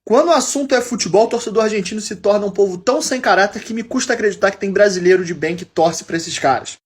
Quando o assunto é futebol, o torcedor argentino se torna um povo tão sem caráter que me custa acreditar que tem brasileiro de bem que torce pra esses caras.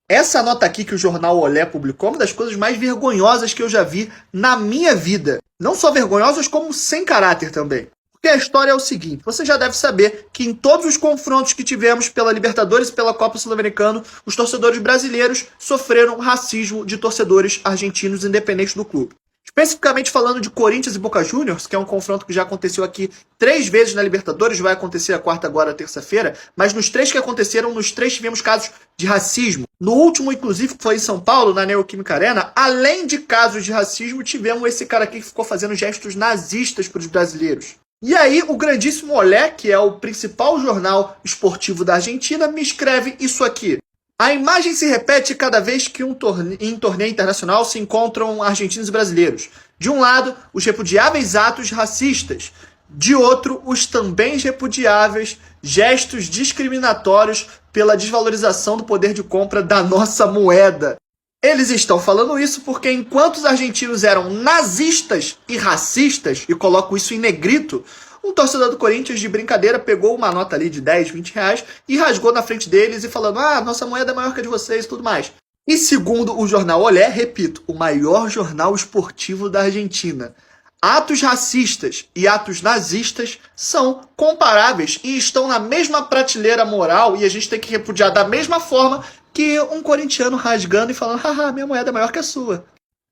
Essa nota aqui que o jornal Olé publicou é uma das coisas mais vergonhosas que eu já vi na minha vida. Não só vergonhosas, como sem caráter também. Porque a história é o seguinte, você já deve saber que em todos os confrontos que tivemos pela Libertadores e pela Copa Sul-Americana, os torcedores brasileiros sofreram racismo de torcedores argentinos independentes do clube. Especificamente falando de Corinthians e Boca Juniors, que é um confronto que já aconteceu aqui 3 vezes na Libertadores, vai acontecer a quarta agora, terça-feira, mas nos 3 que aconteceram, nos 3 tivemos casos de racismo. No último, inclusive, que foi em São Paulo, na Neoquímica Arena, além de casos de racismo, tivemos esse cara aqui que ficou fazendo gestos nazistas para os brasileiros. E aí, o grandíssimo Olé, que é o principal jornal esportivo da Argentina, me escreve isso aqui. A imagem se repete cada vez que em torneio internacional se encontram argentinos e brasileiros. De um lado, os repudiáveis atos racistas. De outro, os também repudiáveis gestos discriminatórios pela desvalorização do poder de compra da nossa moeda. Eles estão falando isso porque enquanto os argentinos eram nazistas e racistas, e coloco isso em negrito, um torcedor do Corinthians, de brincadeira, pegou uma nota ali de 10, 20 reais e rasgou na frente deles e falando, nossa moeda é maior que a de vocês e tudo mais. E segundo o jornal Olé, repito, o maior jornal esportivo da Argentina, atos racistas e atos nazistas são comparáveis e estão na mesma prateleira moral e a gente tem que repudiar da mesma forma que um corintiano rasgando e falando, haha, minha moeda é maior que a sua.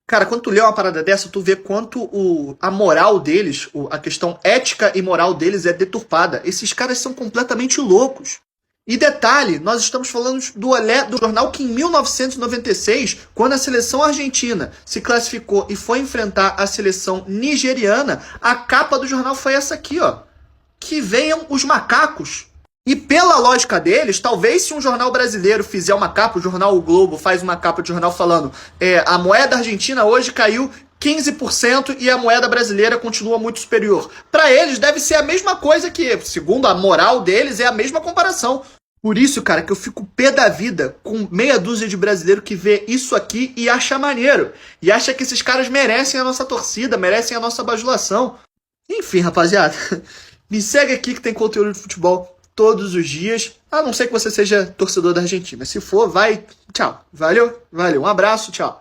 Cara, quando tu lê uma parada dessa, tu vê quanto a moral deles, a questão ética e moral deles é deturpada. Esses caras são completamente loucos. E detalhe, nós estamos falando do Olé, do jornal que em 1996, quando a seleção argentina se classificou e foi enfrentar a seleção nigeriana, a capa do jornal foi essa aqui, ó. Que venham os macacos. E pela lógica deles, talvez se um jornal brasileiro fizer uma capa, o jornal O Globo faz uma capa de jornal falando a moeda argentina hoje caiu 15% e a moeda brasileira continua muito superior. Para eles deve ser a mesma coisa que, segundo a moral deles, é a mesma comparação. Por isso, cara, que eu fico pé da vida com meia dúzia de brasileiro que vê isso aqui e acha maneiro. E acha que esses caras merecem a nossa torcida, merecem a nossa bajulação. Enfim, rapaziada, me segue aqui que tem conteúdo de futebol todos os dias, a não ser que você seja torcedor da Argentina. Se for, vai, tchau. Valeu, um abraço, tchau.